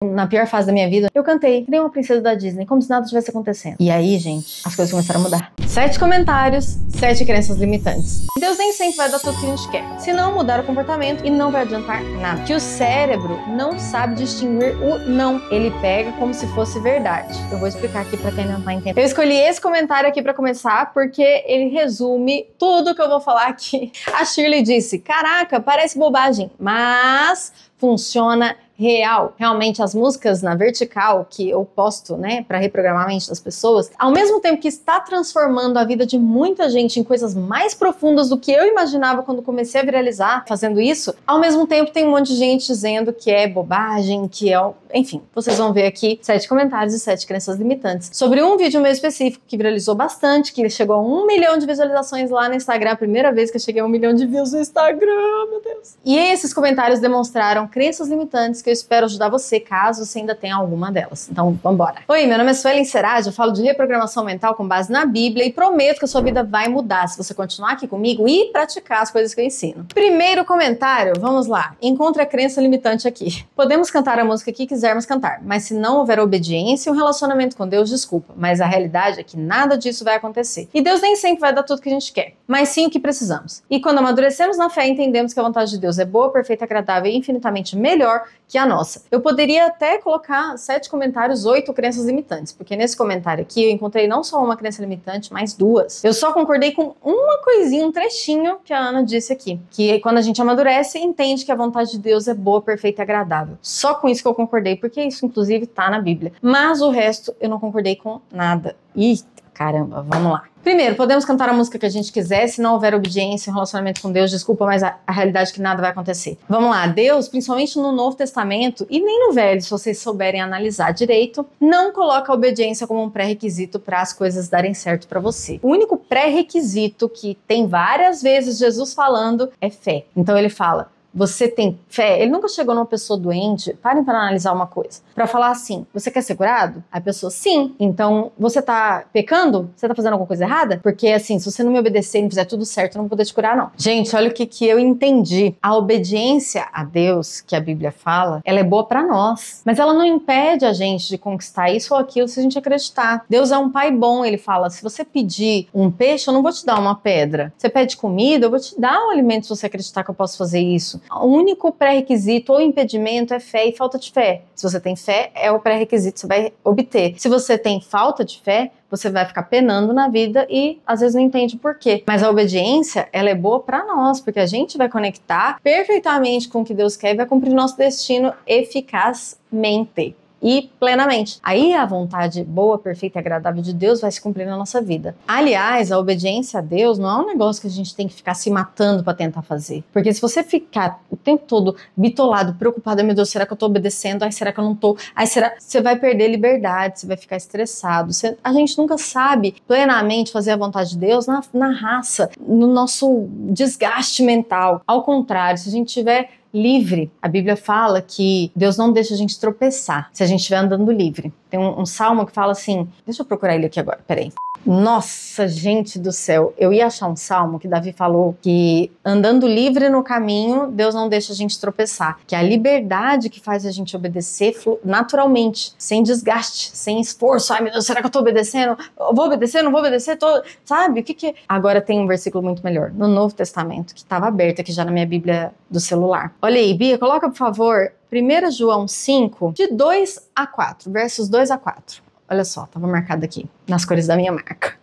Na pior fase da minha vida, eu cantei que nem uma princesa da Disney, como se nada tivesse acontecendo. E aí, gente, as coisas começaram a mudar. 7 comentários, 7 crenças limitantes. Deus nem sempre vai dar tudo que a gente quer. Se não mudar o comportamento, e não vai adiantar nada. Que o cérebro não sabe distinguir o não. Ele pega como se fosse verdade. Eu vou explicar aqui pra quem não tá entendendo. Eu escolhi esse comentário aqui pra começar, porque ele resume tudo que eu vou falar aqui. A Shirley disse, caraca, parece bobagem, mas funciona real. Realmente as músicas na vertical que eu posto, né, para reprogramar a mente das pessoas, ao mesmo tempo que está transformando a vida de muita gente em coisas mais profundas do que eu imaginava quando comecei a viralizar fazendo isso, ao mesmo tempo tem um monte de gente dizendo que é bobagem, que é... Enfim, vocês vão ver aqui 7 comentários e 7 crenças limitantes. Sobre um vídeo meu específico que viralizou bastante, que chegou a 1 milhão de visualizações lá no Instagram, a primeira vez que eu cheguei a 1 milhão de views no Instagram, meu Deus. E esses comentários demonstraram crenças limitantes que eu espero ajudar você, caso você ainda tenha alguma delas. Então, vambora. Oi, meu nome é Suelen Seraj, eu falo de reprogramação mental com base na Bíblia e prometo que a sua vida vai mudar se você continuar aqui comigo e praticar as coisas que eu ensino. Primeiro comentário, vamos lá. Encontre a crença limitante aqui. Podemos cantar a música que quisermos cantar, mas se não houver obediência e um relacionamento com Deus, desculpa, mas a realidade é que nada disso vai acontecer. E Deus nem sempre vai dar tudo que a gente quer, mas sim o que precisamos. E quando amadurecemos na fé, entendemos que a vontade de Deus é boa, perfeita, agradável e infinitamente melhor que a nossa. Eu poderia até colocar 7 comentários, 8 crenças limitantes, porque nesse comentário aqui eu encontrei não só uma crença limitante, mas 2. Eu só concordei com uma coisinha, um trechinho que a Ana disse aqui, que quando a gente amadurece, entende que a vontade de Deus é boa, perfeita e agradável. Só com isso que eu concordei, porque isso inclusive tá na Bíblia. Mas o resto eu não concordei com nada. Ih, caramba, vamos lá. Primeiro, podemos cantar a música que a gente quiser, se não houver obediência, um relacionamento com Deus, desculpa, mas a realidade é que nada vai acontecer. Vamos lá, Deus, principalmente no Novo Testamento, e nem no Velho, se vocês souberem analisar direito, não coloca a obediência como um pré-requisito para as coisas darem certo para você. O único pré-requisito que tem várias vezes Jesus falando é fé. Então ele fala, você tem fé? Ele nunca chegou numa pessoa doente, parem para analisar uma coisa, para falar assim, você quer ser curado? A pessoa, sim. Então, você tá pecando? Você tá fazendo alguma coisa errada? Porque assim, se você não me obedecer e não fizer tudo certo, eu não vou poder te curar, não. Gente, olha o que eu entendi. A obediência a Deus, que a Bíblia fala, ela é boa para nós, mas ela não impede a gente de conquistar isso ou aquilo se a gente acreditar. Deus é um pai bom, ele fala, se você pedir um peixe, eu não vou te dar uma pedra. Você pede comida, eu vou te dar um alimento se você acreditar que eu posso fazer isso. O único pré-requisito ou impedimento é fé e falta de fé. Se você tem fé, é o pré-requisito que você vai obter. Se você tem falta de fé, você vai ficar penando na vida e às vezes não entende por quê. Mas a obediência, ela é boa para nós, porque a gente vai conectar perfeitamente com o que Deus quer e vai cumprir nosso destino eficazmente e plenamente. Aí a vontade boa, perfeita e agradável de Deus vai se cumprir na nossa vida. Aliás, a obediência a Deus não é um negócio que a gente tem que ficar se matando para tentar fazer. Porque se você ficar o tempo todo bitolado, preocupado, meu Deus, será que eu tô obedecendo? Ai, será que eu não tô? Ai, será? Você vai perder liberdade, você vai ficar estressado. A gente nunca sabe plenamente fazer a vontade de Deus na raça, no nosso desgaste mental. Ao contrário, se a gente tiver livre, a Bíblia fala que Deus não deixa a gente tropeçar se a gente estiver andando livre. Tem um salmo que fala assim, deixa eu procurar ele aqui agora, peraí. Nossa, gente do céu, eu ia achar um salmo que Davi falou que andando livre no caminho, Deus não deixa a gente tropeçar, que é a liberdade que faz a gente obedecer naturalmente, sem desgaste, sem esforço. Ai meu Deus, será que eu tô obedecendo? Eu vou obedecer, não vou obedecer? Sabe, o que é? Agora tem um versículo muito melhor, no Novo Testamento, que estava aberto aqui já na minha Bíblia do celular. Olha aí, Bia, coloca por favor 1 João 5, de 2 a 4, versos 2 a 4. Olha só, tava marcado aqui, nas cores da minha marca.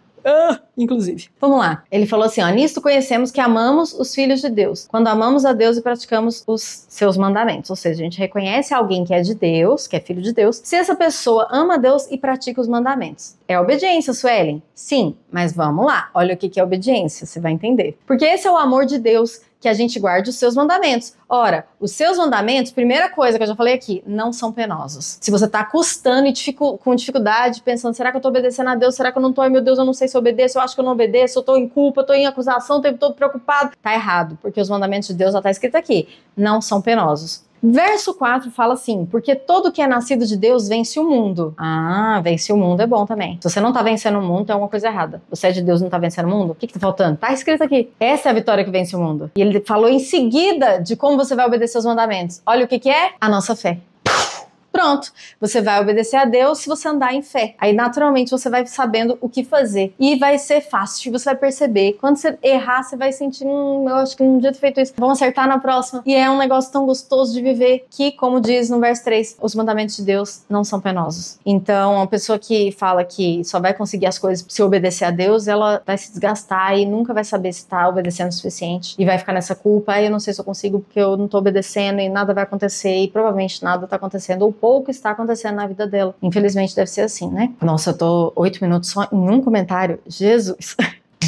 Inclusive. Vamos lá. Ele falou assim, ó, nisto conhecemos que amamos os filhos de Deus, quando amamos a Deus e praticamos os seus mandamentos. Ou seja, a gente reconhece alguém que é de Deus, que é filho de Deus, se essa pessoa ama a Deus e pratica os mandamentos. É obediência, Suelen? Sim, mas vamos lá. Olha o que é obediência, você vai entender. Porque esse é o amor de Deus, que a gente guarde os seus mandamentos. Ora, os seus mandamentos, primeira coisa que eu já falei aqui, não são penosos. Se você tá custando e com dificuldade, pensando, será que eu tô obedecendo a Deus? Será que eu não tô? Ai meu Deus, eu não sei se eu obedeço, eu acho que eu não obedeço, eu tô em culpa, eu tô em acusação, o tempo todo preocupado. Tá errado, porque os mandamentos de Deus já tá escrito aqui, não são penosos. Verso 4 fala assim, porque todo que é nascido de Deus vence o mundo. Ah, vence o mundo é bom também. Se você não tá vencendo o mundo, tem alguma coisa errada. Você é de Deus e não tá vencendo o mundo? O que tá faltando? Tá escrito aqui. Essa é a vitória que vence o mundo. E ele falou em seguida de como você vai obedecer os mandamentos. Olha o que é? A nossa fé. Pronto, você vai obedecer a Deus se você andar em fé. Aí naturalmente você vai sabendo o que fazer e vai ser fácil, você vai perceber. Quando você errar, você vai sentir, eu acho que não devia ter feito isso, vamos acertar na próxima. E é um negócio tão gostoso de viver que, como diz no verso 3, os mandamentos de Deus não são penosos. Então, uma pessoa que fala que só vai conseguir as coisas se obedecer a Deus, ela vai se desgastar e nunca vai saber se está obedecendo o suficiente e vai ficar nessa culpa, eu não sei se eu consigo porque eu não tô obedecendo e nada vai acontecer e provavelmente nada tá acontecendo ou pouco está acontecendo na vida dela. Infelizmente deve ser assim, né? Nossa, eu tô 8 minutos só em um comentário. Jesus!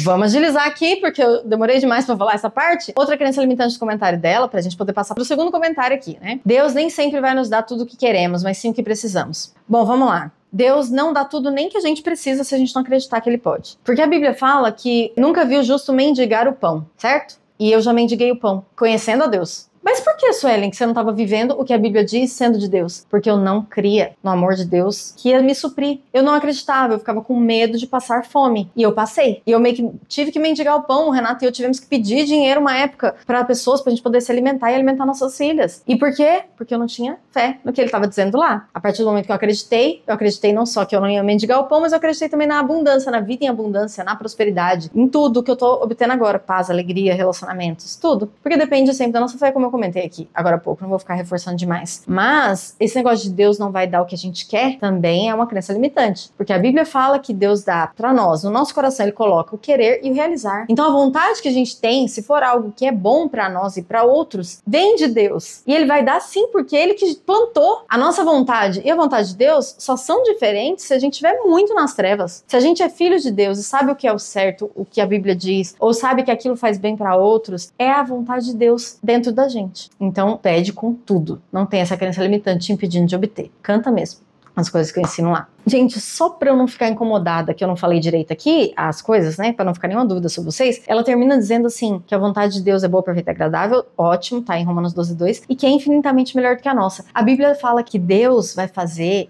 Vamos agilizar aqui, porque eu demorei demais pra falar essa parte. Outra crença limitante do comentário dela, pra gente poder passar pro segundo comentário aqui, né? Deus nem sempre vai nos dar tudo o que queremos, mas sim o que precisamos. Bom, vamos lá. Deus não dá tudo nem que a gente precisa se a gente não acreditar que Ele pode. Porque a Bíblia fala que nunca viu justo mendigar o pão, certo? E eu já mendiguei o pão, conhecendo a Deus. Mas por que, Suelen, que você não estava vivendo o que a Bíblia diz sendo de Deus? Porque eu não cria no amor de Deus que ia me suprir. Eu não acreditava, eu ficava com medo de passar fome. E eu passei. E eu meio que tive que mendigar o pão, o Renato e eu tivemos que pedir dinheiro uma época para pessoas, pra gente poder se alimentar e alimentar nossas filhas. E por quê? Porque eu não tinha fé no que ele estava dizendo lá. A partir do momento que eu acreditei não só que eu não ia mendigar o pão, mas eu acreditei também na abundância, na vida em abundância, na prosperidade, em tudo que eu tô obtendo agora. Paz, alegria, relacionamentos, tudo. Porque depende sempre da nossa fé, como eu comentei aqui agora há pouco, não vou ficar reforçando demais. Mas esse negócio de Deus não vai dar o que a gente quer também é uma crença limitante, porque a Bíblia fala que Deus dá pra nós, no nosso coração ele coloca o querer e o realizar. Então a vontade que a gente tem, se for algo que é bom pra nós e pra outros, vem de Deus. E ele vai dar sim, porque ele que plantou. A nossa vontade e a vontade de Deus só são diferentes se a gente estiver muito nas trevas. Se a gente é filho de Deus e sabe o que é o certo, o que a Bíblia diz, ou sabe que aquilo faz bem pra outros, é a vontade de Deus dentro da gente. Então, pede com tudo. Não tem essa crença limitante te impedindo de obter. Canta mesmo as coisas que eu ensino lá. Gente, só pra eu não ficar incomodada que eu não falei direito aqui, as coisas, né, pra não ficar nenhuma dúvida sobre vocês, ela termina dizendo assim, que a vontade de Deus é boa, perfeita e agradável, ótimo, tá em Romanos 12:2, e que é infinitamente melhor do que a nossa. A Bíblia fala que Deus vai fazer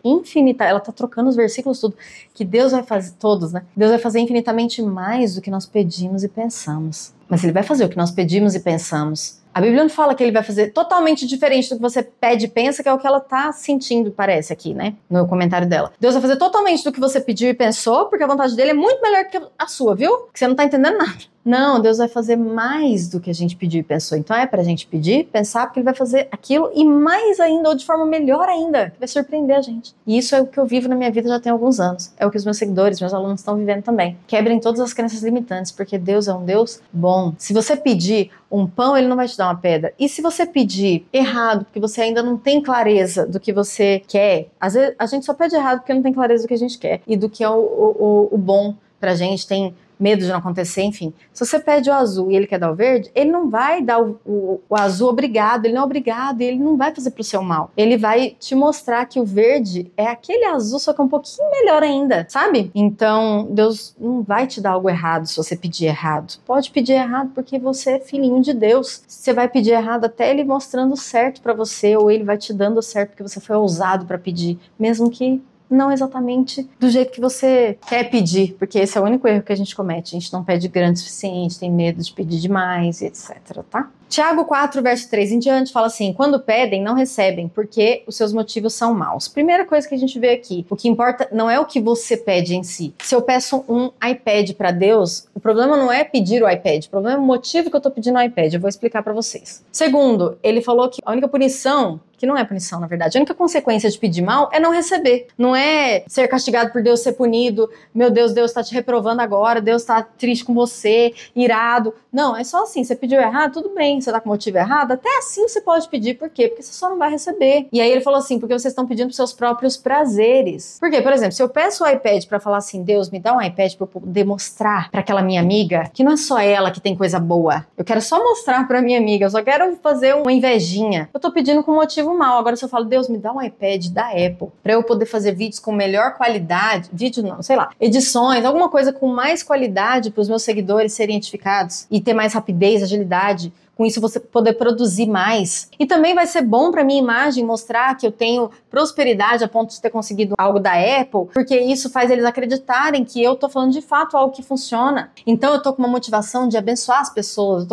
ela tá trocando os versículos tudo, que Deus vai fazer, todos, né, Deus vai fazer infinitamente mais do que nós pedimos e pensamos. Mas Ele vai fazer o que nós pedimos e pensamos. A Bíblia não fala que Ele vai fazer totalmente diferente do que você pede e pensa, que é o que ela tá sentindo, parece aqui, né? No comentário dela. Deus vai fazer totalmente do que você pediu e pensou, porque a vontade dele é muito melhor que a sua, viu? Que você não tá entendendo nada. Não, Deus vai fazer mais do que a gente pediu e pensou. Então é pra gente pedir, pensar, porque Ele vai fazer aquilo e mais ainda, ou de forma melhor ainda, que vai surpreender a gente. E isso é o que eu vivo na minha vida já tem alguns anos. É o que os meus seguidores, meus alunos estão vivendo também. Quebrem todas as crenças limitantes, porque Deus é um Deus bom. Se você pedir um pão, Ele não vai te dar uma pedra. E se você pedir errado, porque você ainda não tem clareza do que você quer, às vezes a gente só pede errado porque não tem clareza do que a gente quer e do que é o bom pra gente, tem medo de não acontecer, enfim. Se você pede o azul e ele quer dar o verde, ele não vai dar o azul obrigado, ele não é obrigado, e ele não vai fazer pro seu mal. Ele vai te mostrar que o verde é aquele azul, só que é um pouquinho melhor ainda, sabe? Então, Deus não vai te dar algo errado se você pedir errado. Pode pedir errado porque você é filhinho de Deus. Você vai pedir errado até Ele mostrando certo pra você, ou Ele vai te dando certo porque você foi ousado pra pedir, mesmo que não exatamente do jeito que você quer pedir, porque esse é o único erro que a gente comete. A gente não pede grande o suficiente, tem medo de pedir demais, etc, tá? Tiago 4, verso 3 em diante, fala assim, quando pedem, não recebem, porque os seus motivos são maus. Primeira coisa que a gente vê aqui, o que importa não é o que você pede em si. Se eu peço um iPad para Deus, o problema não é pedir o iPad, o problema é o motivo que eu tô pedindo o iPad, eu vou explicar para vocês. Segundo, ele falou que a única punição, que não é punição na verdade, a única consequência de pedir mal é não receber. Não é ser castigado por Deus, ser punido, meu Deus, Deus tá te reprovando agora, Deus tá triste com você, irado. Não, é só assim, você pediu errado, tudo bem, você tá com o motivo errado, até assim você pode pedir, por quê? Porque você só não vai receber. E aí ele falou assim, porque vocês estão pedindo pros seus próprios prazeres. Por quê? Por exemplo, se eu peço o iPad pra falar assim, Deus, me dá um iPad pra eu poder mostrar pra aquela minha amiga, que não é só ela que tem coisa boa, eu quero só mostrar pra minha amiga, eu só quero fazer uma invejinha. Eu tô pedindo com motivo mal. Agora se eu falo, Deus, me dá um iPad da Apple pra eu poder fazer vídeos com melhor qualidade, vídeo não, sei lá, edições, alguma coisa com mais qualidade pros meus seguidores serem edificados e ter mais rapidez, agilidade com isso você poder produzir mais. E também vai ser bom para minha imagem mostrar que eu tenho prosperidade a ponto de ter conseguido algo da Apple, porque isso faz eles acreditarem que eu tô falando de fato algo que funciona. Então eu tô com uma motivação de abençoar as pessoas,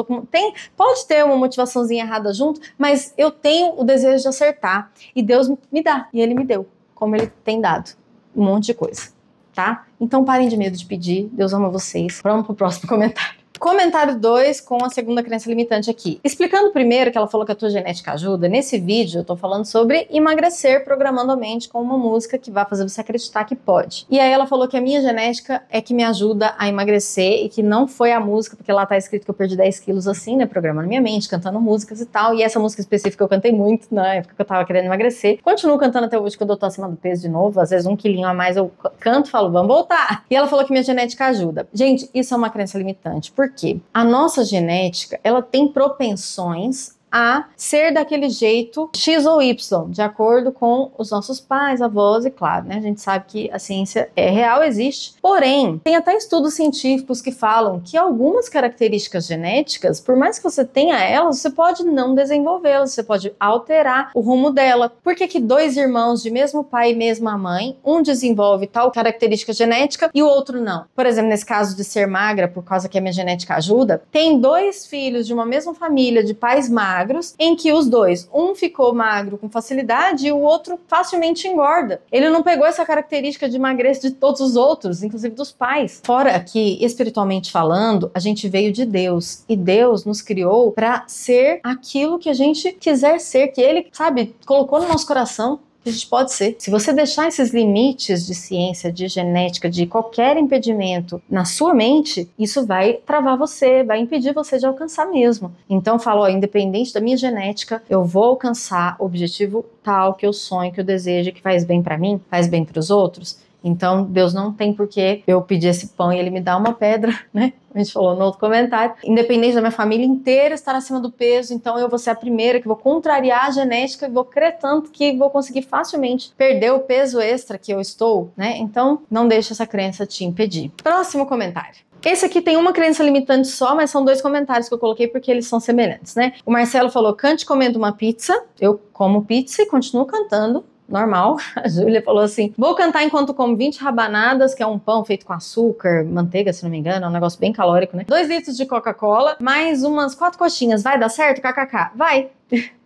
pode ter uma motivaçãozinha errada junto, mas eu tenho o desejo de acertar, e Deus me dá, e Ele me deu, como Ele tem dado, um monte de coisa, tá? Então parem de medo de pedir, Deus ama vocês. Vamos pro próximo comentário. Comentário 2 com a segunda crença limitante aqui. Explicando primeiro que ela falou que a tua genética ajuda, nesse vídeo eu tô falando sobre emagrecer programando a mente com uma música que vai fazer você acreditar que pode. E aí ela falou que a minha genética é que me ajuda a emagrecer e que não foi a música, porque lá tá escrito que eu perdi 10 quilos assim, né, programando minha mente, cantando músicas e tal, e essa música específica eu cantei muito na época que eu tava querendo emagrecer. Continuo cantando até hoje quando eu tô acima do peso de novo, às vezes 1 quilinho a mais eu canto e falo, vamos voltar. E ela falou que minha genética ajuda. Gente, isso é uma crença limitante. Por quê? A nossa genética, ela tem propensões a ser daquele jeito X ou Y, de acordo com os nossos pais, avós, e claro, né, a gente sabe que a ciência é real, existe. Porém, tem até estudos científicos que falam que algumas características genéticas, por mais que você tenha elas, você pode não desenvolvê-las, você pode alterar o rumo dela. Por que que 2 irmãos de mesmo pai e mesma mãe, um desenvolve tal característica genética e o outro não? Por exemplo, nesse caso de ser magra, por causa que a minha genética ajuda, tem 2 filhos de uma mesma família de pais magros, em que os 2, um ficou magro com facilidade e o outro facilmente engorda. Ele não pegou essa característica de magreza de todos os outros, inclusive dos pais. Fora que, espiritualmente falando, a gente veio de Deus e Deus nos criou para ser aquilo que a gente quiser ser, que Ele, sabe, colocou no nosso coração. A gente pode ser. Se você deixar esses limites de ciência, de genética, de qualquer impedimento na sua mente, isso vai travar você, vai impedir você de alcançar mesmo. Então falo, ó, independente da minha genética, eu vou alcançar o objetivo tal que eu sonho, que eu desejo, que faz bem pra mim, faz bem pros outros. Então, Deus não tem por que eu pedir esse pão e Ele me dá uma pedra, né? A gente falou no outro comentário. Independente da minha família inteira estar acima do peso, então eu vou ser a primeira que vou contrariar a genética e vou crer tanto que vou conseguir facilmente perder o peso extra que eu estou, né? Então, não deixe essa crença te impedir. Próximo comentário. Esse aqui tem uma crença limitante só, mas são 2 comentários que eu coloquei porque eles são semelhantes, né? O Marcelo falou, cante comendo uma pizza. Eu como pizza e continuo cantando. Normal. A Júlia falou assim, vou cantar enquanto como 20 rabanadas, que é um pão feito com açúcar, manteiga, se não me engano, é um negócio bem calórico, né? 2 litros de Coca-Cola, mais umas 4 coxinhas, vai dar certo, kkk? Vai!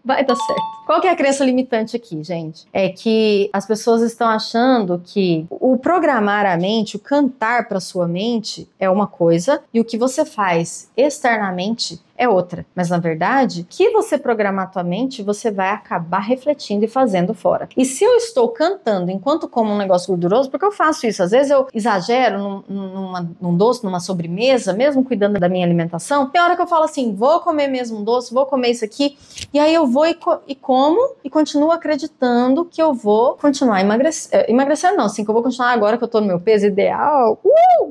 Vai dar certo. Qual que é a crença limitante aqui, gente? É que as pessoas estão achando que o programar a mente, o cantar para sua mente é uma coisa e o que você faz externamente é outra. Mas na verdade, o que você programar a tua mente, você vai acabar refletindo e fazendo fora. E se eu estou cantando enquanto como um negócio gorduroso, porque eu faço isso, às vezes eu exagero num doce, numa sobremesa, mesmo cuidando da minha alimentação, tem hora que eu falo assim, vou comer mesmo um doce, vou comer isso aqui, e aí eu vou e como e continuo acreditando que eu vou continuar emagrecendo não, assim, que eu vou continuar agora que eu tô no meu peso ideal.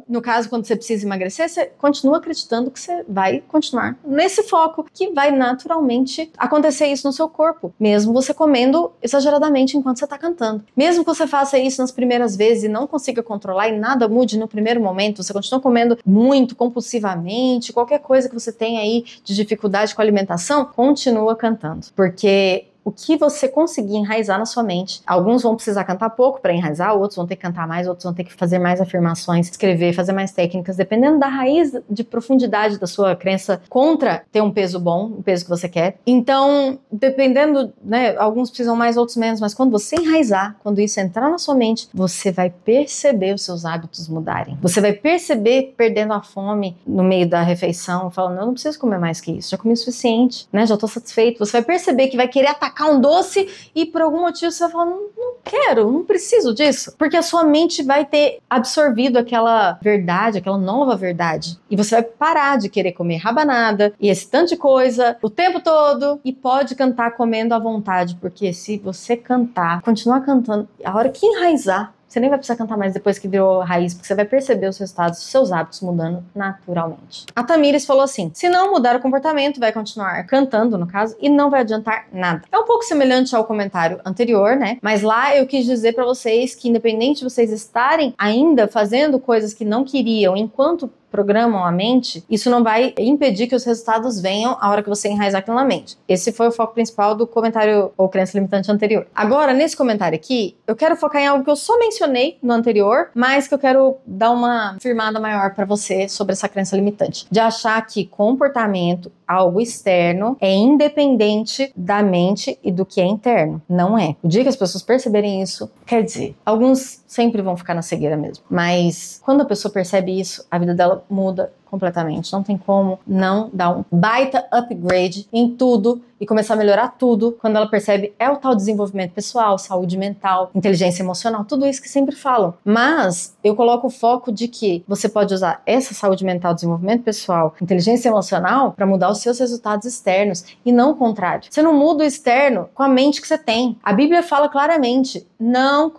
No caso, quando você precisa emagrecer, você continua acreditando que você vai continuar nesse foco, que vai naturalmente acontecer isso no seu corpo, mesmo você comendo exageradamente enquanto você tá cantando. Mesmo que você faça isso nas primeiras vezes e não consiga controlar e nada mude no primeiro momento, você continua comendo muito, compulsivamente, qualquer coisa que você tenha aí de dificuldade com a alimentação, continua cantando. Porque o que você conseguir enraizar na sua mente, alguns vão precisar cantar pouco para enraizar, outros vão ter que cantar mais, outros vão ter que fazer mais afirmações, escrever, fazer mais técnicas, dependendo da raiz de profundidade da sua crença contra ter um peso bom, o peso que você quer. Então, dependendo, né, alguns precisam mais, outros menos, mas quando você enraizar, quando isso entrar na sua mente, você vai perceber os seus hábitos mudarem. Você vai perceber perdendo a fome no meio da refeição, falando, eu não preciso comer mais que isso, já comi o suficiente, né, já tô satisfeito. Você vai perceber que vai querer atacar um doce e por algum motivo você vai falar, não quero, não preciso disso. Porque a sua mente vai ter absorvido aquela verdade, aquela nova verdade. E você vai parar de querer comer rabanada e esse tanto de coisa o tempo todo e pode cantar comendo à vontade. Porque se você cantar, continuar cantando, a hora que enraizar, você nem vai precisar cantar mais depois que virou raiz, porque você vai perceber os resultados dos seus hábitos mudando naturalmente. A Tamires falou assim, se não mudar o comportamento, vai continuar cantando, no caso, e não vai adiantar nada. É um pouco semelhante ao comentário anterior, né? Mas lá eu quis dizer pra vocês que independente de vocês estarem ainda fazendo coisas que não queriam, enquanto programam a mente, isso não vai impedir que os resultados venham a hora que você enraizar aquilo na mente. Esse foi o foco principal do comentário ou crença limitante anterior. Agora, nesse comentário aqui, eu quero focar em algo que eu só mencionei no anterior, mas que eu quero dar uma firmada maior para você sobre essa crença limitante. De achar que comportamento, algo externo, é independente da mente e do que é interno. Não é. O dia que as pessoas perceberem isso, quer dizer, alguns sempre vão ficar na cegueira mesmo. Mas quando a pessoa percebe isso, a vida dela muda completamente. Não tem como não dar um baita upgrade em tudo e começar a melhorar tudo quando ela percebe o tal desenvolvimento pessoal, saúde mental, inteligência emocional, tudo isso que sempre falam. Mas eu coloco o foco de que você pode usar essa saúde mental, desenvolvimento pessoal, inteligência emocional para mudar os seus resultados externos e não o contrário. Você não muda o externo com a mente que você tem. A Bíblia fala claramente, não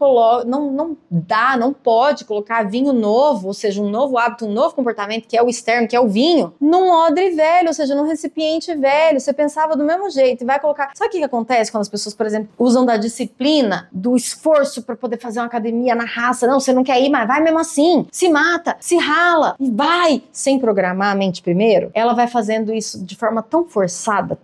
pode colocar vinho novo, ou seja, um novo hábito, um novo comportamento que é o externo, que é o vinho, num odre velho, ou seja, num recipiente velho. Você pensava do mesmo jeito e vai colocar... Sabe o que acontece quando as pessoas, por exemplo, usam da disciplina, do esforço para poder fazer uma academia na raça? Não, você não quer ir, mas vai mesmo assim. Se mata, se rala e vai. Sem programar a mente primeiro, ela vai fazendo isso de forma tão forçada,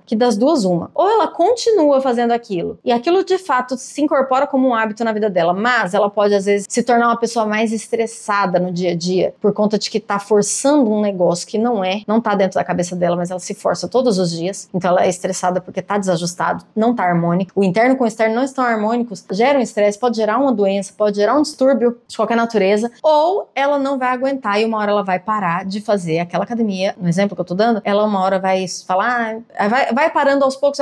que das duas uma. Ou ela continua fazendo aquilo e aquilo de fato se incorpora como um hábito na vida dela, mas ela pode às vezes se tornar uma pessoa mais estressada no dia a dia por conta de que tá forçando um negócio que não tá dentro da cabeça dela, mas ela se força todos os dias. Então ela é estressada porque tá desajustado, não tá harmônico. O interno com o externo não estão harmônicos, gera um estresse, pode gerar uma doença, pode gerar um distúrbio de qualquer natureza, ou ela não vai aguentar e uma hora ela vai parar de fazer aquela academia. No exemplo que eu tô dando, ela uma hora vai falar, vai parando aos poucos,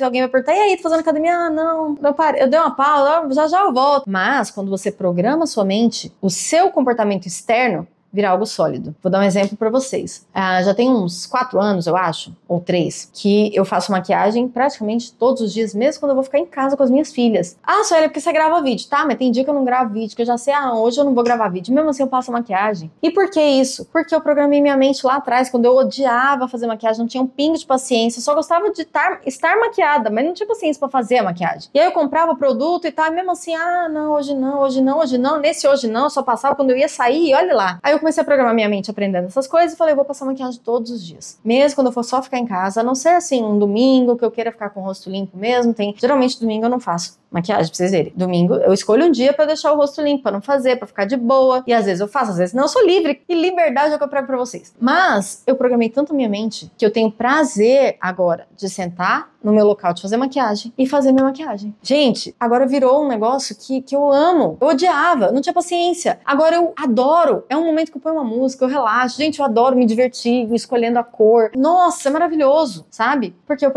alguém vai perguntar, e aí, tá fazendo academia? Ah, não, eu dei uma pausa, já eu volto. Mas quando você programa sua mente, o seu comportamento externo virar algo sólido. Vou dar um exemplo pra vocês. Já tem uns 4 anos, eu acho, ou 3, que eu faço maquiagem praticamente todos os dias, mesmo quando eu vou ficar em casa com as minhas filhas. Ah, Sueli, é porque você grava vídeo, tá? Mas tem dia que eu não gravo vídeo, que eu já sei, hoje eu não vou gravar vídeo. Mesmo assim eu passo maquiagem. E por que isso? Porque eu programei minha mente lá atrás, quando eu odiava fazer maquiagem, não tinha um pingo de paciência, só gostava de estar maquiada, mas não tinha paciência pra fazer a maquiagem. E aí eu comprava produto e tal, e mesmo assim, não, hoje não, nesse hoje não, eu só passava quando eu ia sair, e olha lá. Aí eu comecei a programar minha mente aprendendo essas coisas e falei, eu vou passar maquiagem todos os dias. Mesmo quando eu for só ficar em casa, a não ser assim, um domingo que eu queira ficar com o rosto limpo mesmo, geralmente domingo eu não faço maquiagem, pra vocês verem. Domingo eu escolho um dia pra deixar o rosto limpo, pra não fazer, pra ficar de boa. E às vezes eu faço, às vezes não, eu sou livre. E liberdade é o que eu prego pra vocês. Mas eu programei tanto a minha mente que eu tenho prazer agora de sentar no meu local de fazer maquiagem e fazer minha maquiagem. Gente, agora virou um negócio que eu amo. Eu odiava, não tinha paciência. Agora eu adoro. É um momento que eu ponho uma música, eu relaxo. Gente, eu adoro me divertir, escolhendo a cor. Nossa, é maravilhoso, sabe? Porque eu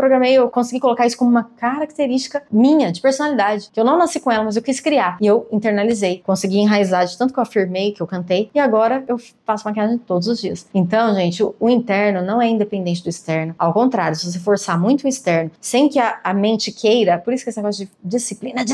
consegui colocar isso como uma característica minha, de personalidade. Que eu não nasci com ela, mas eu quis criar. E eu internalizei. Consegui enraizar de tanto que eu afirmei, que eu cantei. E agora eu faço maquiagem todos os dias. Então, gente, o interno não é independente do externo. Ao contrário, se você forçar muito o externo, sem que a mente queira, por isso que esse negócio de disciplina,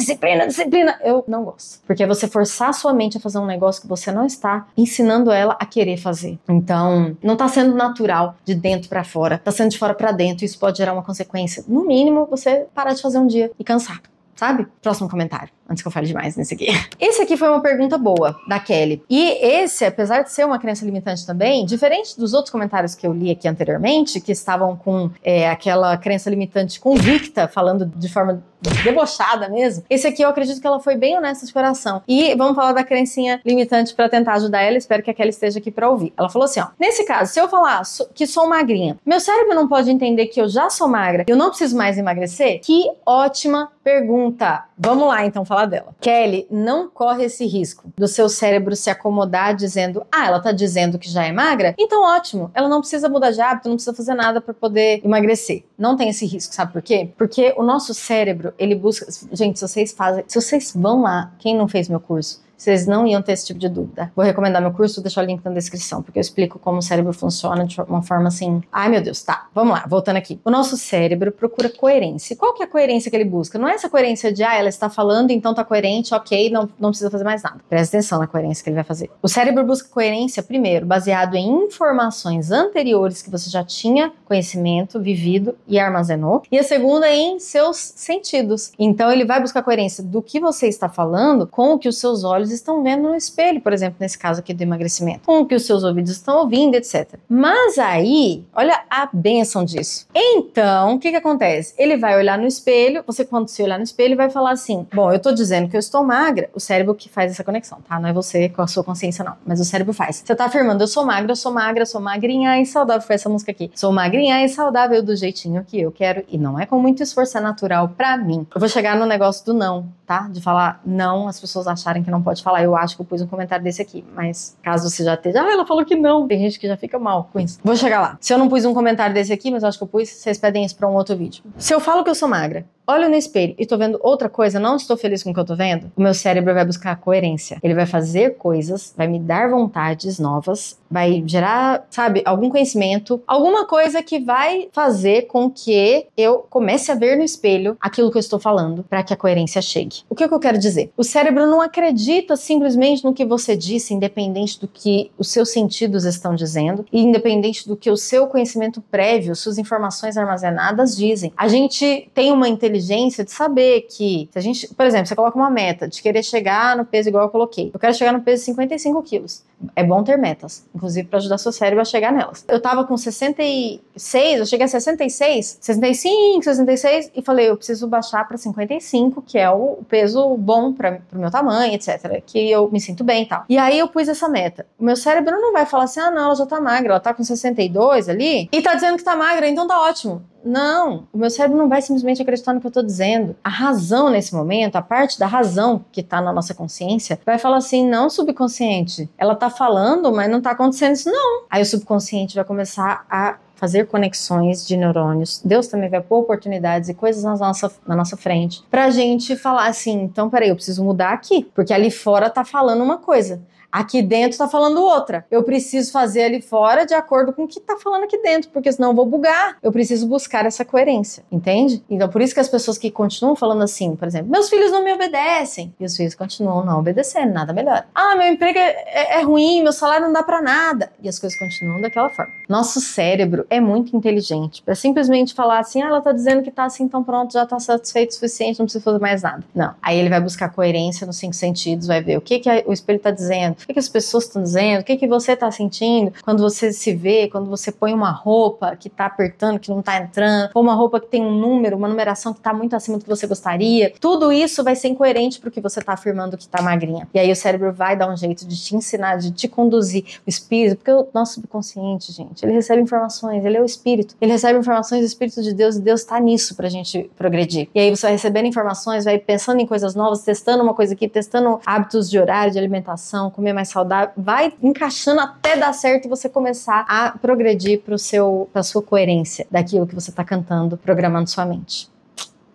eu não gosto. Porque é você forçar a sua mente a fazer um negócio que você não está ensinando ela a querer fazer. Então, não tá sendo natural de dentro pra fora. Tá sendo de fora pra dentro. Isso pode gerar uma consequência. No mínimo, você parar de fazer um dia e cansar. Sabe? Próximo comentário, antes que eu fale demais nesse aqui. Esse aqui foi uma pergunta boa, da Kelly. E esse, apesar de ser uma crença limitante também, diferente dos outros comentários que eu li aqui anteriormente, que estavam com aquela crença limitante convicta, falando de forma debochada mesmo, esse aqui eu acredito que ela foi bem honesta de coração. E vamos falar da crencinha limitante pra tentar ajudar ela, espero que a Kelly esteja aqui pra ouvir. Ela falou assim, nesse caso, se eu falar que sou magrinha, meu cérebro não pode entender que eu já sou magra, eu não preciso mais emagrecer? Que ótima pergunta. Vamos lá então falar dela. Kelly, não corre esse risco do seu cérebro se acomodar dizendo, ela tá dizendo que já é magra? Então ótimo, ela não precisa mudar de hábito, não precisa fazer nada pra poder emagrecer. Não tem esse risco, sabe por quê? Porque o nosso cérebro, ele busca... Gente, se vocês vão lá, quem não fez meu curso, vocês não iam ter esse tipo de dúvida. Vou recomendar meu curso, vou deixar o link na descrição, porque eu explico como o cérebro funciona de uma forma assim... Ai, meu Deus, tá. Vamos lá, voltando aqui. O nosso cérebro procura coerência. Qual que é a coerência que ele busca? Não é essa coerência de, ela está falando, então tá coerente, ok, não precisa fazer mais nada. Presta atenção na coerência que ele vai fazer. O cérebro busca coerência, primeiro, baseado em informações anteriores que você já tinha conhecimento, vivido e armazenou. E a segunda é em seus sentidos. Então, ele vai buscar coerência do que você está falando com o que os seus olhos olhos estão vendo no espelho, por exemplo, nesse caso aqui do emagrecimento, com o que os seus ouvidos estão ouvindo, etc. Mas aí, olha a bênção disso. Então, o que acontece? Ele vai olhar no espelho, você quando se olhar no espelho vai falar assim, bom, eu tô dizendo que eu estou magra, o cérebro que faz essa conexão, tá? Não é você com a sua consciência não, mas o cérebro faz. Você tá afirmando, eu sou magra, eu sou magra, eu sou magrinha e saudável, foi essa música aqui. Sou magrinha e saudável do jeitinho que eu quero e não é com muito esforço, é natural pra mim. Eu vou chegar no negócio do não, tá? De falar não, as pessoas acharem que não pode falar. Eu acho que eu pus um comentário desse aqui, mas caso você já esteja, ela falou que não. Tem gente que já fica mal com isso. Vou chegar lá. Se eu não pus um comentário desse aqui, mas eu acho que eu pus, vocês pedem isso pra um outro vídeo. Se eu falo que eu sou magra, olho no espelho e tô vendo outra coisa, não estou feliz com o que eu tô vendo, o meu cérebro vai buscar coerência. Ele vai fazer coisas, vai me dar vontades novas, vai gerar, sabe, algum conhecimento, alguma coisa que vai fazer com que eu comece a ver no espelho aquilo que eu estou falando, para que a coerência chegue. O que eu quero dizer? O cérebro não acredita simplesmente no que você disse, independente do que os seus sentidos estão dizendo, e independente do que o seu conhecimento prévio, suas informações armazenadas dizem. A gente tem uma inteligência de saber que, se a gente, por exemplo, você coloca uma meta de querer chegar no peso igual eu coloquei. Eu quero chegar no peso de 55 quilos. É bom ter metas, inclusive para ajudar seu cérebro a chegar nelas. Eu tava com 66, eu cheguei a 66, 65, 66 e falei, eu preciso baixar para 55, que é o peso bom para o meu tamanho, etc. Que eu me sinto bem e tal. E aí eu pus essa meta. O meu cérebro não vai falar assim, ah não, ela já tá magra, ela tá com 62 ali e tá dizendo que tá magra, então tá ótimo. Não, o meu cérebro não vai simplesmente acreditar no que eu tô dizendo. A razão nesse momento, a parte da razão que tá na nossa consciência, vai falar assim, não, subconsciente, ela tá falando, mas não tá acontecendo isso não. Aí o subconsciente vai começar a fazer conexões de neurônios. Deus também vai pôr oportunidades e coisas na nossa frente pra gente falar assim, então peraí, eu preciso mudar aqui, porque ali fora tá falando uma coisa. Aqui dentro tá falando outra. Eu preciso fazer ali fora de acordo com o que tá falando aqui dentro, porque senão eu vou bugar. Eu preciso buscar essa coerência, entende? Então por isso que as pessoas que continuam falando assim, por exemplo, meus filhos não me obedecem, e os filhos continuam não obedecendo, nada melhor. Ah, meu emprego é ruim, meu salário não dá pra nada, e as coisas continuam daquela forma. Nosso cérebro é muito inteligente pra simplesmente falar assim, ah, ela tá dizendo que tá assim, então pronto, já tá satisfeito o suficiente, não precisa fazer mais nada. Não. Aí ele vai buscar coerência nos 5 sentidos, vai ver o que o espelho tá dizendo, o que as pessoas estão dizendo, o que você está sentindo quando você se vê, quando você põe uma roupa que está apertando, que não está entrando, ou uma roupa que tem um número, uma numeração que está muito acima do que você gostaria. Tudo isso vai ser incoerente para o que você está afirmando que está magrinha. E aí o cérebro vai dar um jeito de te ensinar, de te conduzir. O espírito, porque o nosso subconsciente, gente, ele recebe informações, ele é o espírito. Ele recebe informações do Espírito de Deus e Deus está nisso pra gente progredir. E aí você vai recebendo informações, vai pensando em coisas novas, testando uma coisa aqui, testando hábitos de horário, de alimentação, comer mais saudável, vai encaixando até dar certo e você começar a progredir pra sua coerência daquilo que você tá cantando, programando sua mente.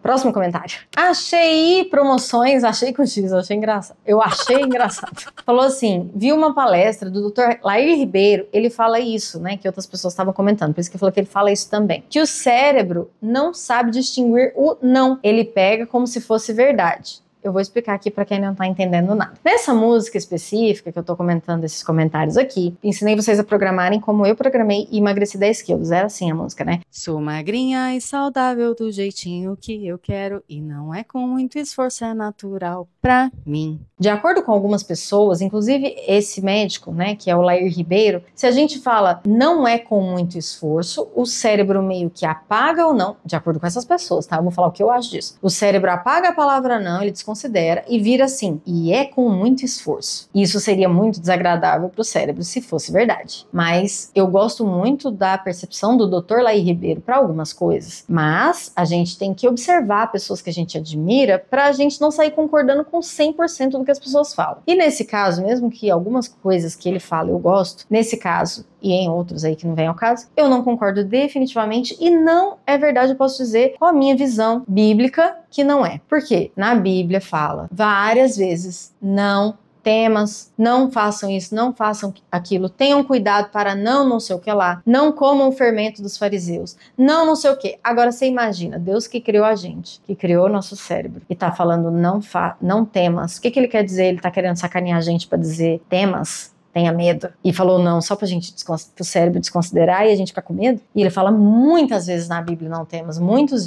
Próximo comentário. Achei promoções, achei com X, eu achei engraçado. Falou assim, vi uma palestra do Dr. Lair Ribeiro, ele fala isso, né, que outras pessoas estavam comentando, por isso que ele falou que ele fala isso também. Que o cérebro não sabe distinguir o não, ele pega como se fosse verdade. Eu vou explicar aqui pra quem não tá entendendo nada. Nessa música específica que eu tô comentando esses comentários aqui, ensinei vocês a programarem como eu programei e emagreci 10 quilos. Era assim a música, né? Sou magrinha e saudável do jeitinho que eu quero e não é com muito esforço, é natural pra mim. De acordo com algumas pessoas, inclusive esse médico, né, que é o Lair Ribeiro, se a gente fala não é com muito esforço, o cérebro meio que apaga ou não, de acordo com essas pessoas, tá? Eu vou falar o que eu acho disso. O cérebro apaga a palavra não, ele desconsidera e vira assim, e é com muito esforço. Isso seria muito desagradável pro cérebro se fosse verdade. Mas eu gosto muito da percepção do Dr. Lair Ribeiro para algumas coisas. Mas a gente tem que observar pessoas que a gente admira pra gente não sair concordando com 100% do que as pessoas falam. E nesse caso, mesmo que algumas coisas que ele fala eu gosto, nesse caso e em outros aí que não vem ao caso, eu não concordo definitivamente e não é verdade, eu posso dizer, com a minha visão bíblica que não é. Por quê? Na Bíblia fala várias vezes, não temas, não façam isso, não façam aquilo, tenham cuidado para não sei o que lá, não comam o fermento dos fariseus, não sei o que. Agora você imagina, Deus que criou a gente, que criou o nosso cérebro e tá falando não temas. O que ele quer dizer? Ele tá querendo sacanear a gente para dizer temas? tenha medo. E falou não, só pra gente, pro cérebro desconsiderar e a gente ficar com medo. E ele fala muitas vezes na Bíblia não temos. Muitos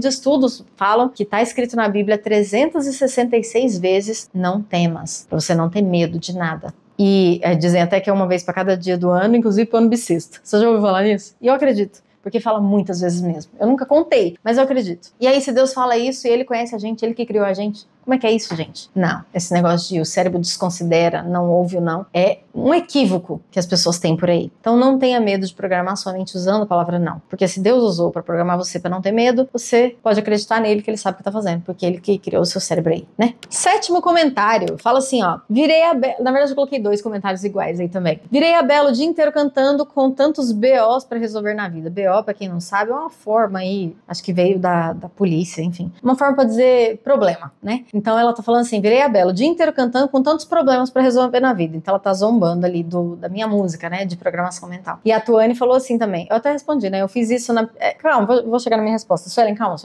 estudos falam que tá escrito na Bíblia 366 vezes não temas. Pra você não ter medo de nada. E dizem até que é uma vez pra cada dia do ano, inclusive pro ano bissexto. Você já ouviu falar nisso? E eu acredito. Porque fala muitas vezes mesmo. Eu nunca contei, mas eu acredito. E aí, se Deus fala isso e Ele conhece a gente, Ele que criou a gente, como é que é isso, gente? Não. Esse negócio de o cérebro desconsidera, não ouve ou não, é um equívoco que as pessoas têm por aí. Então não tenha medo de programar sua mente usando a palavra não. Porque se Deus usou para programar você para não ter medo, você pode acreditar nele que Ele sabe o que tá fazendo. Porque Ele que criou o seu cérebro aí, né? 7º comentário. Fala assim, ó. Virei a Bela... Na verdade, eu coloquei 2 comentários iguais aí também. Virei a Bela o dia inteiro cantando com tantos BOs para resolver na vida. BO, pra quem não sabe, é uma forma aí, acho que veio da polícia, enfim. Uma forma pra dizer problema, né? Então ela tá falando assim, virei a Bela o dia inteiro cantando com tantos problemas pra resolver na vida. Então ela tá zombando ali da minha música, né? De programação mental. E a Tuane falou assim também, eu até respondi, né? Eu fiz isso na... calma, vou chegar na minha resposta. Suelen, calma.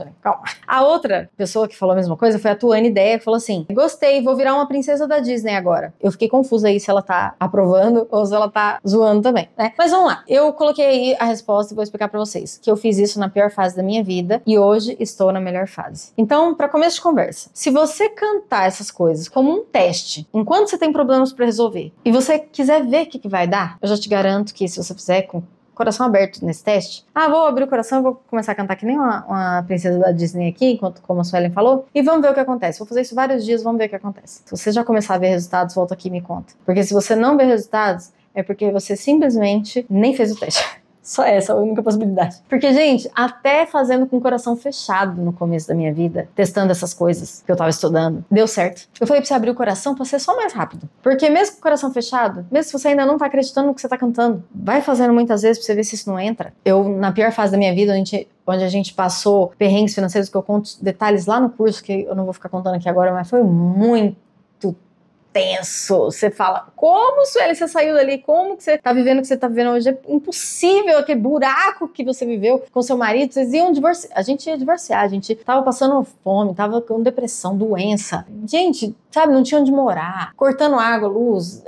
A outra pessoa que falou a mesma coisa foi a Tuane Ideia, que falou assim, gostei, vou virar uma princesa da Disney agora. Eu fiquei confusa aí se ela tá aprovando ou se ela tá zoando também, né? Mas vamos lá. Eu coloquei aí a resposta e vou explicar pra vocês. Que eu fiz isso na pior fase da minha vida e hoje estou na melhor fase. Então, para começo de conversa, se você cantar essas coisas como um teste, enquanto você tem problemas para resolver, e você quiser ver o que vai dar, eu já te garanto que se você fizer com coração aberto nesse teste, vou abrir o coração e vou começar a cantar que nem uma princesa da Disney aqui, enquanto, como a Suelen falou, e vamos ver o que acontece. Vou fazer isso vários dias, vamos ver o que acontece. Se você já começar a ver resultados, volta aqui e me conta. Porque se você não ver resultados, é porque você simplesmente nem fez o teste. Só essa é a única possibilidade. Porque, gente, até fazendo com o coração fechado no começo da minha vida, testando essas coisas que eu tava estudando, deu certo. Eu falei pra você abrir o coração pra ser só mais rápido. Porque mesmo com o coração fechado, mesmo se você ainda não tá acreditando no que você tá cantando, vai fazendo muitas vezes pra você ver se isso não entra. Eu, na pior fase da minha vida, onde a gente passou perrengues financeiros, que eu conto detalhes lá no curso, que eu não vou ficar contando aqui agora, mas foi muito tenso. Você fala, como, Sueli, você saiu dali? Como que você tá vivendo o que você tá vivendo hoje? É impossível, aquele buraco que você viveu com seu marido. Vocês iam divorciar. A gente ia divorciar, a gente tava passando fome, tava com depressão, doença. Gente, sabe, não tinha onde morar, cortando água, luz,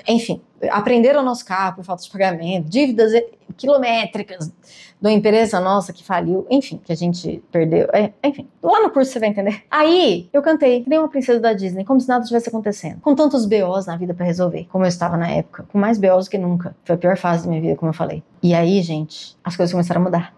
enfim. Aprenderam o nosso carro por falta de pagamento, dívidas quilométricas da empresa nossa que faliu, enfim, que a gente perdeu, enfim, lá no curso você vai entender. Aí, eu cantei, que nem uma princesa da Disney, como se nada tivesse acontecendo, com tantos BOs na vida pra resolver, como eu estava na época, com mais BOs do que nunca. Foi a pior fase da minha vida, como eu falei. E aí, gente, as coisas começaram a mudar.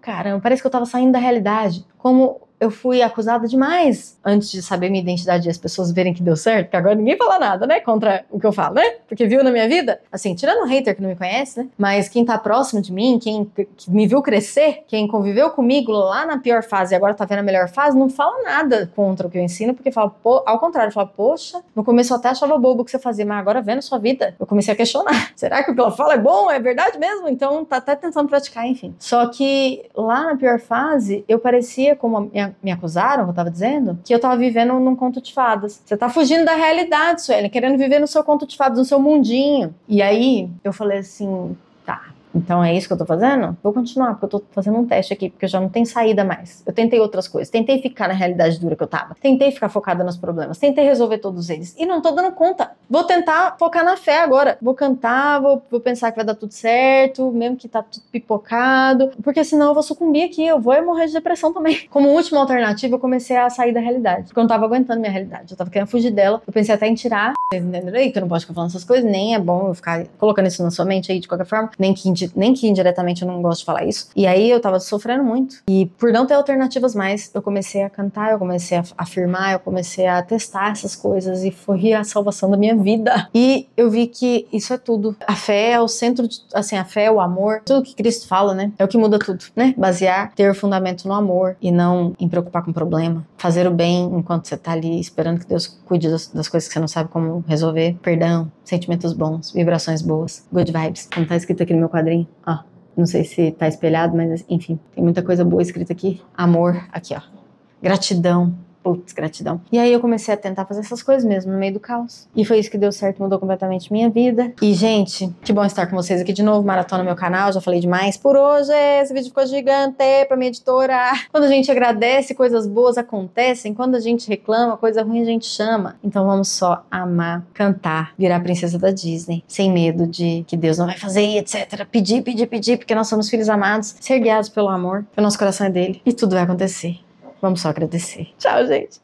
Caramba, parece que eu tava saindo da realidade, como eu fui acusada demais antes de saber minha identidade e as pessoas verem que deu certo, porque agora ninguém fala nada, né, contra o que eu falo, né, porque viu na minha vida, assim, tirando o hater que não me conhece, né, mas quem tá próximo de mim, quem me viu crescer, quem conviveu comigo lá na pior fase e agora tá vendo a melhor fase, não fala nada contra o que eu ensino, porque fala, ao contrário, fala, poxa, no começo eu até achava bobo o que você fazia, mas agora vendo sua vida, eu comecei a questionar, será que o que ela fala é bom, é verdade mesmo? Então tá até tentando praticar, enfim. Só que lá na pior fase, eu parecia, como me acusaram, eu tava dizendo, que eu tava vivendo num conto de fadas. Você tá fugindo da realidade, Sueli, querendo viver no seu conto de fadas, no seu mundinho. E aí, eu falei assim, tá, então é isso que eu tô fazendo? Vou continuar, porque eu tô fazendo um teste aqui, porque eu já não tenho saída mais. Eu tentei outras coisas, tentei ficar na realidade dura que eu tava, tentei ficar focada nos problemas, tentei resolver todos eles, e não tô dando conta. Vou tentar focar na fé agora. Vou cantar, vou pensar que vai dar tudo certo, mesmo que tá tudo pipocado, porque senão eu vou sucumbir aqui, eu vou morrer de depressão também. Como última alternativa, eu comecei a sair da realidade, porque eu não tava aguentando minha realidade, eu tava querendo fugir dela. Eu pensei até em tirar, vocês entenderam aí que eu não posso ficar falando essas coisas, nem é bom eu ficar colocando isso na sua mente aí de qualquer forma, nem que indiretamente eu não gosto de falar isso. E aí eu tava sofrendo muito. E por não ter alternativas mais, eu comecei a cantar, eu comecei a afirmar, eu comecei a testar essas coisas e foi a salvação da minha vida. E eu vi que isso é tudo. A fé é o centro de, assim, a fé, o amor, tudo que Cristo fala, né? É o que muda tudo, né? Basear, ter fundamento no amor e não em preocupar com o problema. Fazer o bem enquanto você tá ali esperando que Deus cuide das coisas que você não sabe como resolver. Perdão, sentimentos bons, vibrações boas, good vibes, como tá escrito aqui no meu quadrinho, ó. Não sei se tá espelhado, mas enfim, tem muita coisa boa escrita aqui. Amor, aqui ó. Gratidão, putz, gratidão. E aí eu comecei a tentar fazer essas coisas mesmo, no meio do caos. E foi isso que deu certo, mudou completamente minha vida. E, gente, que bom estar com vocês aqui de novo, maratona no meu canal, já falei demais por hoje. Esse vídeo ficou gigante pra minha editora. Quando a gente agradece, coisas boas acontecem. Quando a gente reclama, coisa ruim a gente chama. Então vamos só amar, cantar, virar a princesa da Disney, sem medo de que Deus não vai fazer, etc. Pedir, pedir, pedir, porque nós somos filhos amados, ser guiados pelo amor, o nosso coração é dele e tudo vai acontecer. Vamos só agradecer. Tchau, gente.